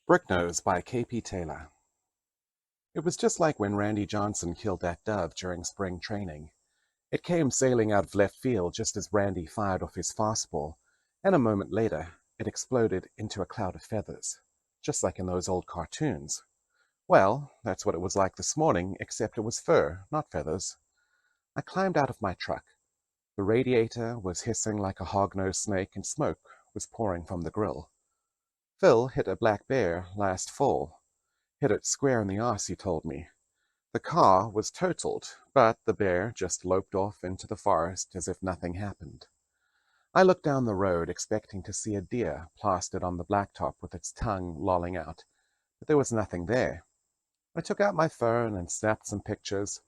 Bricknose by K.P. Taylor. It was just like when Randy Johnson killed that dove during spring training. It came sailing out of left field just as Randy fired off his fastball, and a moment later it exploded into a cloud of feathers, just like in those old cartoons. Well, that's what it was like this morning, except it was fur, not feathers. I climbed out of my truck. The radiator was hissing like a hog-nosed snake, and smoke was pouring from the grill. Phil hit a black bear last fall. Hit it square in the arse, he told me. The car was totaled, but the bear just loped off into the forest as if nothing happened. I looked down the road, expecting to see a deer plastered on the blacktop with its tongue lolling out, but there was nothing there. I took out my phone and snapped some pictures.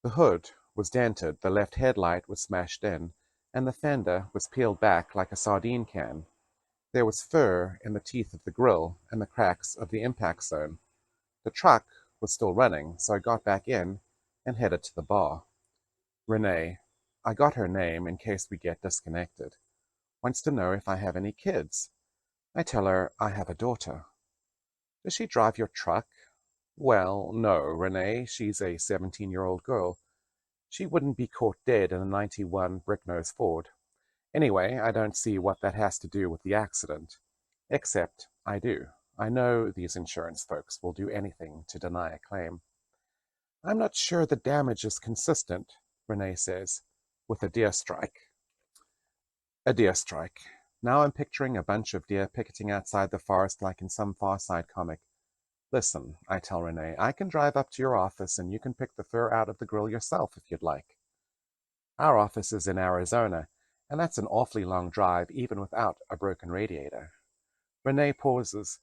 The hood was dented, the left headlight was smashed in, and the fender was peeled back like a sardine can. There was fur in the teeth of the grill and the cracks of the impact zone. The truck was still running, so I got back in and headed to the bar. Renee, I got her name in case we get disconnected, wants to know if I have any kids. I tell her I have a daughter. Does she drive your truck? Well, no, Renee, she's a 17-year-old girl. She wouldn't be caught dead in a 91 Bricknose Ford. Anyway, I don't see what that has to do with the accident. Except I do. I know these insurance folks will do anything to deny a claim. I'm not sure the damage is consistent, Renee says, with a deer strike. A deer strike. Now I'm picturing a bunch of deer picketing outside the forest like in some Far Side comic. Listen, I tell Renee, I can drive up to your office and you can pick the fur out of the grill yourself if you'd like. Our office is in Arizona, and that's an awfully long drive even without a broken radiator. Renee pauses.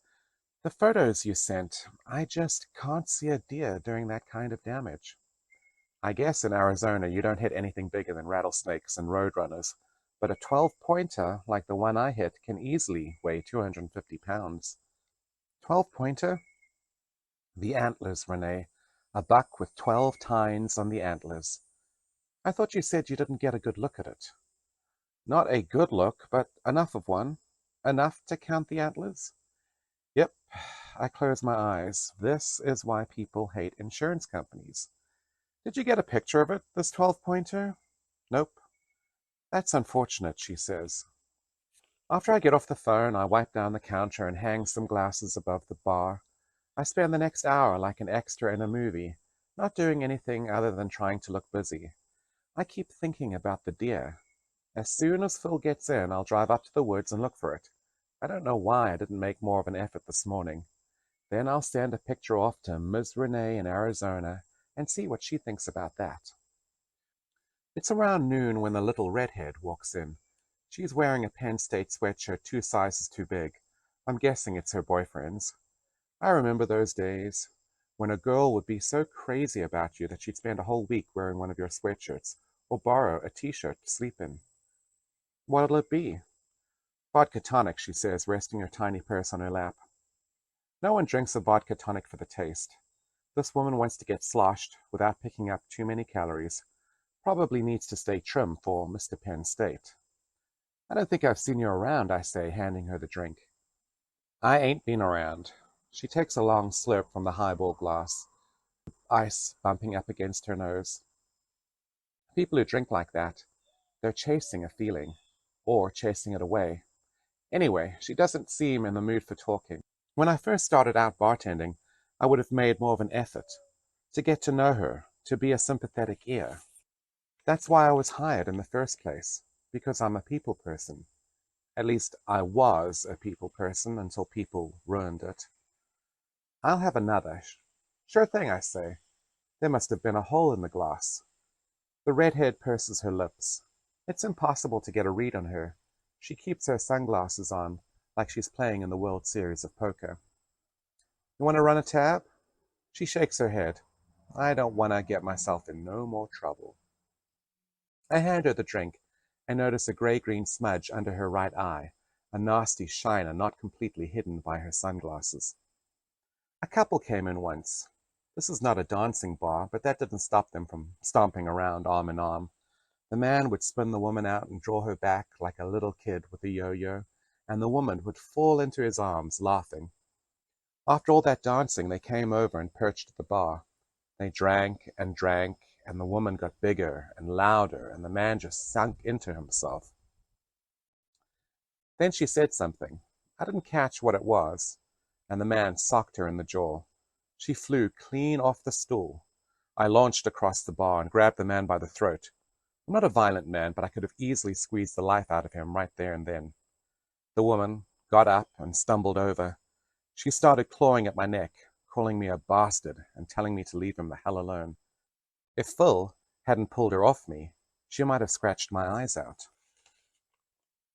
The photos you sent, I just can't see a deer doing that kind of damage. I guess in Arizona you don't hit anything bigger than rattlesnakes and roadrunners, but a 12-pointer like the one I hit can easily weigh 250 pounds. 12-pointer? The antlers, Renee. A buck with 12 tines on the antlers. I thought you said you didn't get a good look at it. Not a good look, but enough of one. Enough to count the antlers? Yep, I close my eyes. This is why people hate insurance companies. Did you get a picture of it, this 12-pointer? Nope. That's unfortunate, she says. After I get off the phone, I wipe down the counter and hang some glasses above the bar. I spend the next hour like an extra in a movie, not doing anything other than trying to look busy. I keep thinking about the deer. As soon as Phil gets in, I'll drive up to the woods and look for it. I don't know why I didn't make more of an effort this morning. Then I'll send a picture off to Ms. Renee in Arizona and see what she thinks about that. It's around noon when the little redhead walks in. She's wearing a Penn State sweatshirt 2 sizes too big. I'm guessing it's her boyfriend's. I remember those days when a girl would be so crazy about you that she'd spend a whole week wearing one of your sweatshirts or borrow a t-shirt to sleep in. What'll it be? Vodka tonic, she says, resting her tiny purse on her lap. No one drinks a vodka tonic for the taste. This woman wants to get sloshed without picking up too many calories. Probably needs to stay trim for Mr. Penn State. I don't think I've seen you around, I say, handing her the drink. I ain't been around. She takes a long slurp from the highball glass, ice bumping up against her nose. People who drink like that, they're chasing a feeling, or chasing it away. Anyway, she doesn't seem in the mood for talking. When I first started out bartending, I would have made more of an effort to get to know her, to be a sympathetic ear. That's why I was hired in the first place, because I'm a people person. At least I was a people person until people ruined it. I'll have another. Sure thing, I say. There must have been a hole in the glass. The redhead purses her lips. It's impossible to get a read on her. She keeps her sunglasses on, like she's playing in the World Series of Poker. You want to run a tab? She shakes her head. I don't want to get myself in no more trouble. I hand her the drink and notice a gray-green smudge under her right eye, a nasty shiner not completely hidden by her sunglasses. A couple came in once. This is not a dancing bar, but that didn't stop them from stomping around arm in arm. The man would spin the woman out and draw her back like a little kid with a yo-yo, and the woman would fall into his arms, laughing. After all that dancing, they came over and perched at the bar. They drank and drank, and the woman got bigger and louder, and the man just sunk into himself. Then she said something. I didn't catch what it was, and the man socked her in the jaw. She flew clean off the stool. I launched across the bar and grabbed the man by the throat. I'm not a violent man, but I could have easily squeezed the life out of him right there and then. The woman got up and stumbled over. She started clawing at my neck, calling me a bastard and telling me to leave him the hell alone. If Phil hadn't pulled her off me, she might have scratched my eyes out.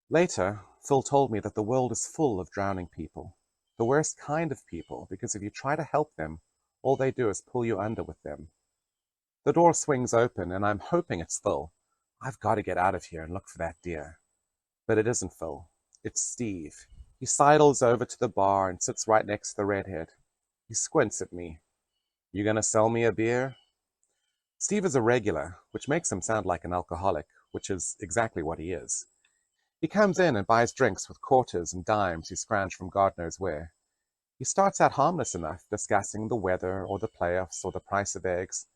Later, Phil told me that the world is full of drowning people. The worst kind of people, because if you try to help them, all they do is pull you under with them. The door swings open, and I'm hoping it's Phil. I've got to get out of here and look for that deer. But it isn't Phil. It's Steve. He sidles over to the bar and sits right next to the redhead. He squints at me. You gonna sell me a beer? Steve is a regular, which makes him sound like an alcoholic, which is exactly what he is. He comes in and buys drinks with quarters and dimes he scrounged from God knows where. He starts out harmless enough, discussing the weather or the playoffs or the price of eggs.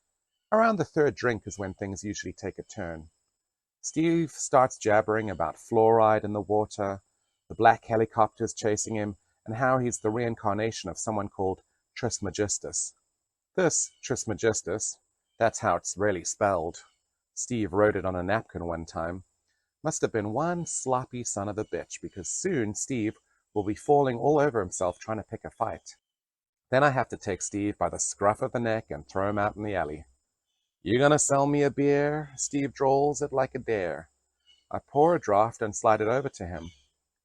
Around the third drink is when things usually take a turn. Steve starts jabbering about fluoride in the water, the black helicopters chasing him, and how he's the reincarnation of someone called Trismegistus. This Trismegistus, that's how it's really spelled. Steve wrote it on a napkin one time. Must have been one sloppy son of a bitch, because soon Steve will be falling all over himself trying to pick a fight. Then I have to take Steve by the scruff of the neck and throw him out in the alley. You gonna sell me a beer? Steve drawls it like a dare. I pour a draft and slide it over to him.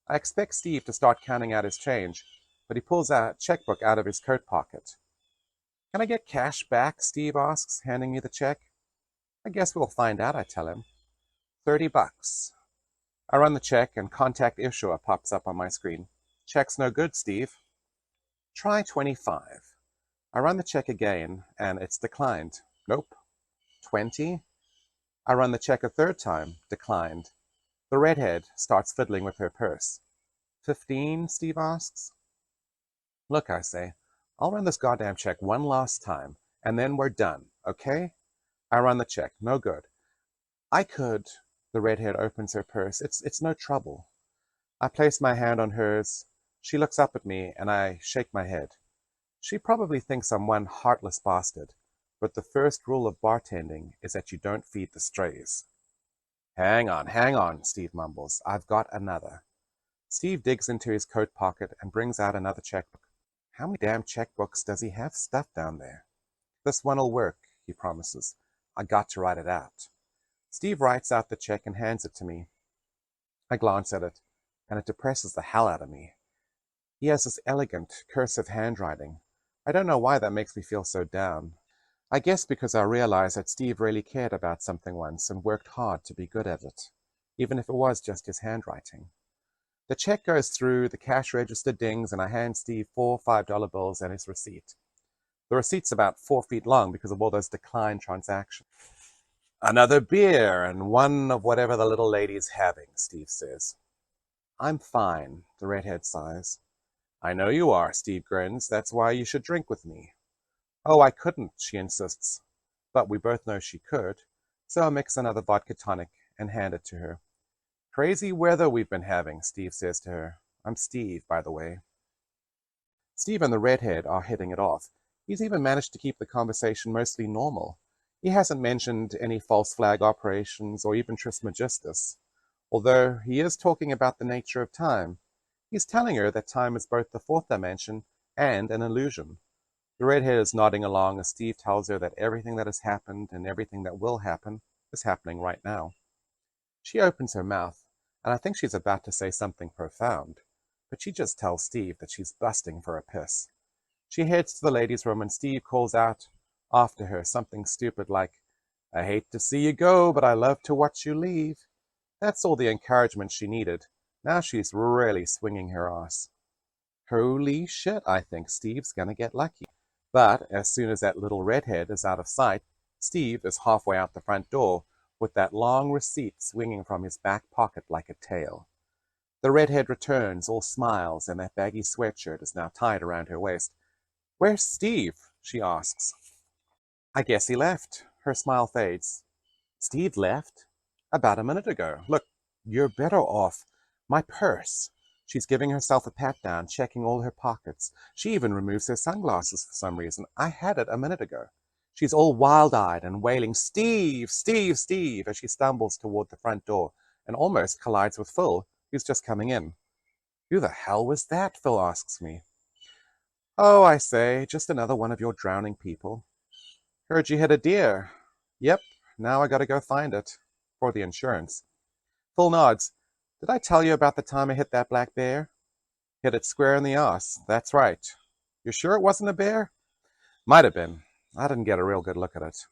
I expect Steve to start counting out his change, but he pulls a checkbook out of his coat pocket. Can I get cash back? Steve asks, handing me the check. I guess we'll find out, I tell him. $30. I run the check and contact issuer pops up on my screen. Check's no good, Steve. Try 25. I run the check again and it's declined. Nope. 20. I run the check a third time. Declined. The redhead starts fiddling with her purse. 15, Steve asks. Look, I say, I'll run this goddamn check one last time, and then we're done, okay? I run the check. No good. I could. The redhead opens her purse. It's no trouble. I place my hand on hers. She looks up at me, and I shake my head. She probably thinks I'm one heartless bastard, but the first rule of bartending is that you don't feed the strays. Hang on, Steve mumbles. I've got another. Steve digs into his coat pocket and brings out another checkbook. How many damn checkbooks does he have stuffed down there? This one'll work, he promises. I got to write it out. Steve writes out the check and hands it to me. I glance at it, and it depresses the hell out of me. He has this elegant, cursive handwriting. I don't know why that makes me feel so down. I guess because I realize that Steve really cared about something once and worked hard to be good at it, even if it was just his handwriting. The check goes through, the cash register dings, and I hand Steve 4 $5 bills and his receipt. The receipt's about 4 feet long because of all those declined transactions. Another beer and one of whatever the little lady's having, Steve says. I'm fine, the redhead sighs. I know you are, Steve grins. That's why you should drink with me. Oh, I couldn't, she insists. But we both know she could, so I mix another vodka tonic and hand it to her. Crazy weather we've been having, Steve says to her. I'm Steve, by the way. Steve and the redhead are hitting it off. He's even managed to keep the conversation mostly normal. He hasn't mentioned any false flag operations or even Trismegistus. Although he is talking about the nature of time, he's telling her that time is both the fourth dimension and an illusion. The redhead is nodding along as Steve tells her that everything that has happened and everything that will happen is happening right now. She opens her mouth, and I think she's about to say something profound, but she just tells Steve that she's busting for a piss. She heads to the ladies' room, and Steve calls out after her something stupid like, I hate to see you go, but I love to watch you leave. That's all the encouragement she needed. Now she's really swinging her ass. Holy shit, I think Steve's gonna get lucky. But as soon as that little redhead is out of sight, Steve is halfway out the front door with that long receipt swinging from his back pocket like a tail. The redhead returns, all smiles, and that baggy sweatshirt is now tied around her waist. "Where's Steve?" she asks. "I guess he left." Her smile fades. "Steve left? About a minute ago. Look, you're better off. My purse." She's giving herself a pat down, checking all her pockets. She even removes her sunglasses for some reason. "I had it a minute ago." She's all wild-eyed and wailing, "Steve, Steve, Steve," as she stumbles toward the front door and almost collides with Phil, who's just coming in. "Who the hell was that?" Phil asks me. "Oh," I say, "just another one of your drowning people." "Heard you hit a deer." "Yep, now I gotta go find it. For the insurance." Phil nods. "Did I tell you about the time I hit that black bear?" "Hit it square in the ass. That's right." "You're sure it wasn't a bear?" "Might have been. I didn't get a real good look at it."